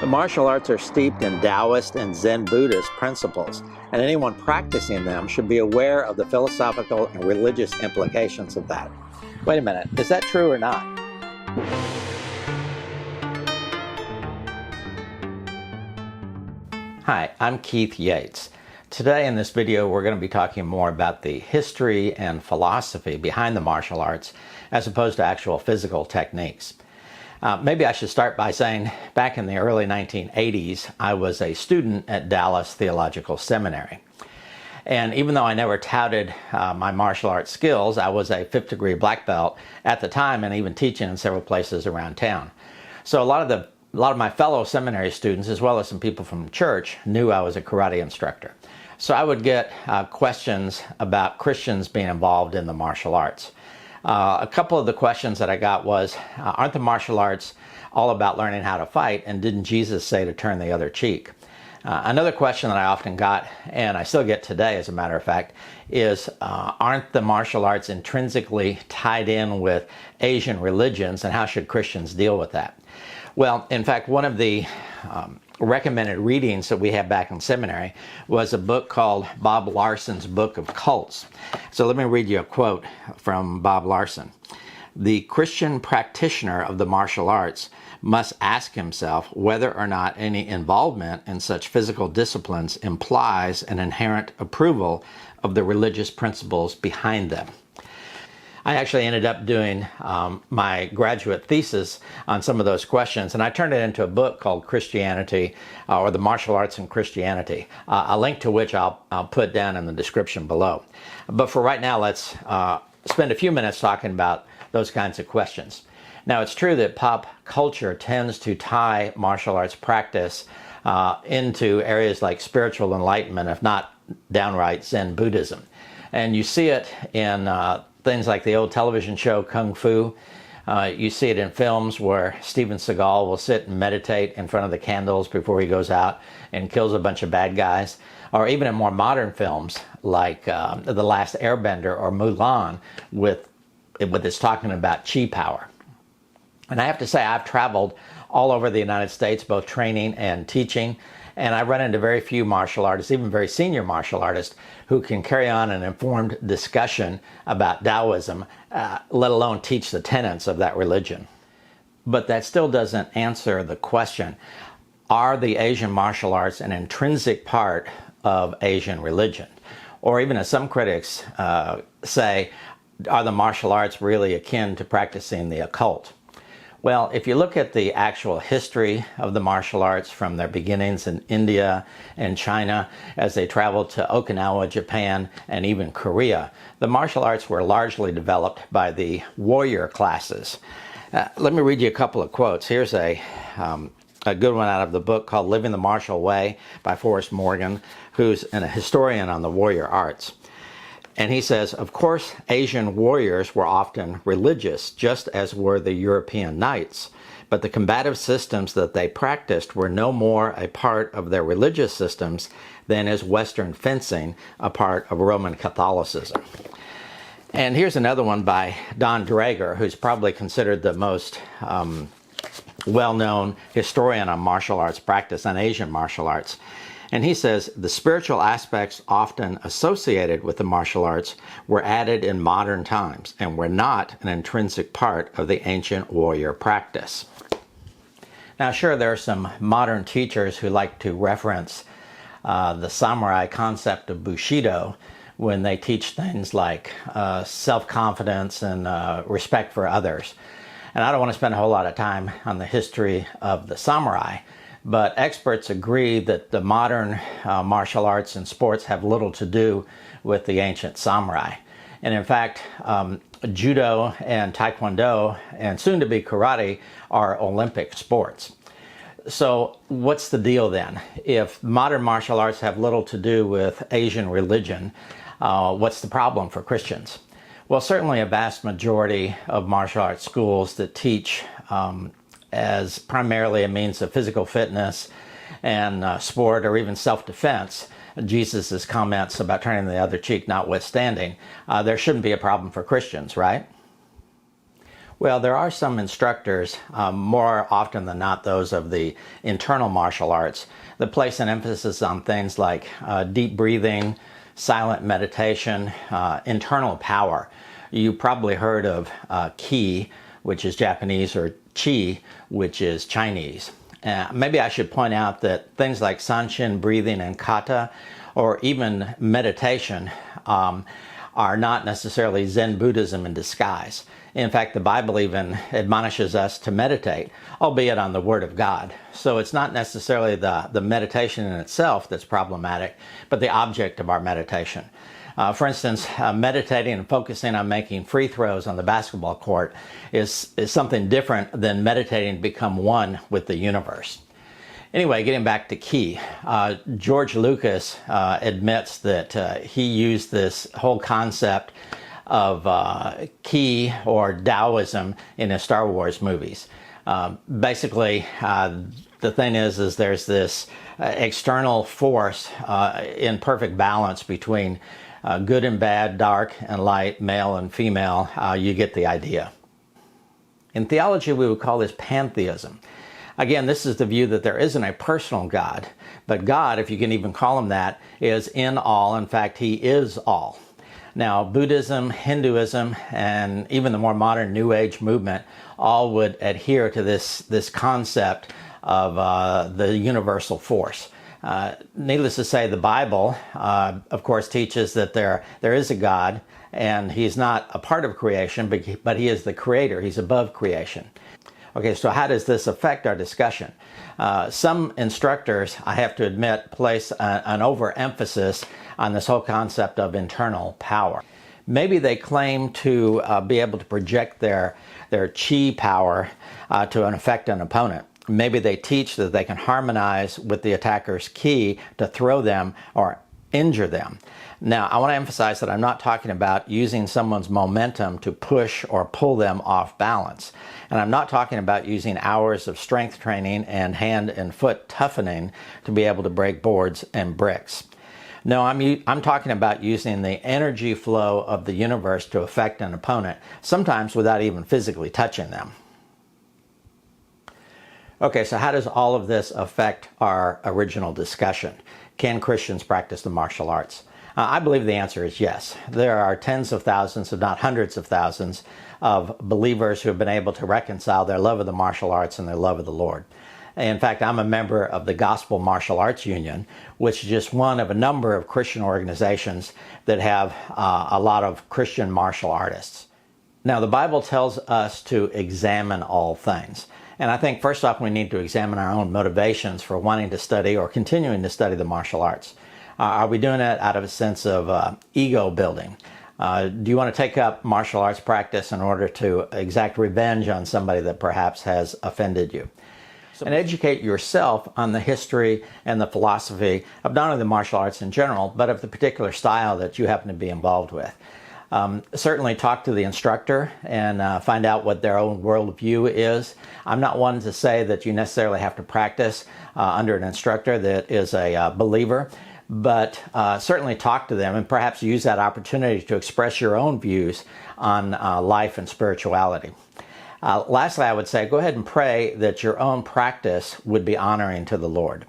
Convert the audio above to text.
The martial arts are steeped in Taoist and Zen Buddhist principles, and anyone practicing them should be aware of the philosophical and religious implications of that. Wait a minute, is that true or not? Hi, I'm Keith Yates. Today in this video we're going to be talking more about the history and philosophy behind the martial arts as opposed to actual physical techniques. Maybe I should start by saying back in the early 1980s I was a student at Dallas Theological Seminary. And even though I never touted my martial arts skills, I was a 5th degree black belt at the time and even teaching in several places around town. So a lot of my fellow seminary students, as well as some people from church, knew I was a karate instructor. So I would get questions about Christians being involved in the martial arts. A couple of the questions that I got was, aren't the martial arts all about learning how to fight, and didn't Jesus say to turn the other cheek? Another question that I often got, and I still get today as a matter of fact, is aren't the martial arts intrinsically tied in with Asian religions, and how should Christians deal with that? Well, in fact, one of the recommended readings that we had back in seminary was a book called Bob Larson's Book of Cults. So let me read you a quote from Bob Larson. "The Christian practitioner of the martial arts must ask himself whether or not any involvement in such physical disciplines implies an inherent approval of the religious principles behind them." I actually ended up doing my graduate thesis on some of those questions, and I turned it into a book called Christianity, or the Martial Arts and Christianity, a link to which I'll put down in the description below. But for right now, let's spend a few minutes talking about those kinds of questions. Now, it's true that pop culture tends to tie martial arts practice into areas like spiritual enlightenment, if not downright Zen Buddhism. And you see it in things like the old television show Kung Fu. You see it in films where Steven Seagal will sit and meditate in front of the candles before he goes out and kills a bunch of bad guys. Or even in more modern films like The Last Airbender or Mulan with its talking about chi power. And I have to say, I've traveled all over the United States, both training and teaching, and I run into very few martial artists, even very senior martial artists, who can carry on an informed discussion about Taoism, let alone teach the tenets of that religion. But that still doesn't answer the question, are the Asian martial arts an intrinsic part of Asian religion? Or even as some critics say, are the martial arts really akin to practicing the occult? Well, if you look at the actual history of the martial arts from their beginnings in India and China as they traveled to Okinawa, Japan, and even Korea, the martial arts were largely developed by the warrior classes. Let me read you a couple of quotes. Here's a good one out of the book called Living the Martial Way by Forrest Morgan, who's a historian on the warrior arts. And he says, of course, Asian warriors were often religious, just as were the European knights. But the combative systems that they practiced were no more a part of their religious systems than is Western fencing a part of Roman Catholicism. And here's another one by Don Draeger, who's probably considered the most well-known historian on martial arts practice, on Asian martial arts. And he says, the spiritual aspects often associated with the martial arts were added in modern times and were not an intrinsic part of the ancient warrior practice. Now, sure, there are some modern teachers who like to reference the samurai concept of Bushido when they teach things like self-confidence and respect for others. And I don't want to spend a whole lot of time on the history of the samurai, but experts agree that the modern martial arts and sports have little to do with the ancient samurai. And in fact, judo and taekwondo, and soon to be karate, are Olympic sports. So what's the deal then? If modern martial arts have little to do with Asian religion, what's the problem for Christians? Well, certainly a vast majority of martial arts schools that teach as primarily a means of physical fitness and sport or even self-defense, Jesus' comments about turning the other cheek notwithstanding, there shouldn't be a problem for Christians, right? Well, there are some instructors, more often than not those of the internal martial arts, that place an emphasis on things like deep breathing, silent meditation, internal power. You probably heard of ki, which is Japanese, or chi, which is Chinese. Maybe I should point out that things like sanshin breathing and kata, or even meditation, are not necessarily Zen Buddhism in disguise. In fact, the Bible even admonishes us to meditate, albeit on the Word of God. So it's not necessarily the meditation in itself that's problematic, but the object of our meditation. For instance, meditating and focusing on making free throws on the basketball court is something different than meditating to become one with the universe. Anyway, getting back to ki, George Lucas admits that he used this whole concept of ki or Taoism in his Star Wars movies. Basically, the thing is there's this external force in perfect balance between good and bad, dark and light, male and female. You get the idea. In theology, we would call this pantheism. Again, this is the view that there isn't a personal God, but God, if you can even call him that, is in all. In fact, he is all. Now, Buddhism, Hinduism, and even the more modern New Age movement all would adhere to this concept of the universal force. Needless to say, the Bible, of course, teaches that there is a God, and he's not a part of creation, but he is the creator. He's above creation. Okay, so how does this affect our discussion? Some instructors, I have to admit, place an overemphasis on this whole concept of internal power. Maybe they claim to be able to project their chi power to affect an opponent. Maybe they teach that they can harmonize with the attacker's ki to throw them or injure them. Now, I want to emphasize that I'm not talking about using someone's momentum to push or pull them off balance. And I'm not talking about using hours of strength training and hand and foot toughening to be able to break boards and bricks. No, I'm talking about using the energy flow of the universe to affect an opponent, sometimes without even physically touching them. Okay, so how does all of this affect our original discussion? Can Christians practice the martial arts? I believe the answer is yes. There are tens of thousands, if not hundreds of thousands, of believers who have been able to reconcile their love of the martial arts and their love of the Lord. In fact, I'm a member of the Gospel Martial Arts Union, which is just one of a number of Christian organizations that have a lot of Christian martial artists. Now, the Bible tells us to examine all things. And I think first off, we need to examine our own motivations for wanting to study or continuing to study the martial arts. Are we doing it out of a sense of ego building? Do you want to take up martial arts practice in order to exact revenge on somebody that perhaps has offended you? And educate yourself on the history and the philosophy of not only the martial arts in general, but of the particular style that you happen to be involved with. Certainly talk to the instructor and find out what their own worldview is. I'm not one to say that you necessarily have to practice under an instructor that is a believer, but certainly talk to them and perhaps use that opportunity to express your own views on life and spirituality. Lastly, I would say go ahead and pray that your own practice would be honoring to the Lord.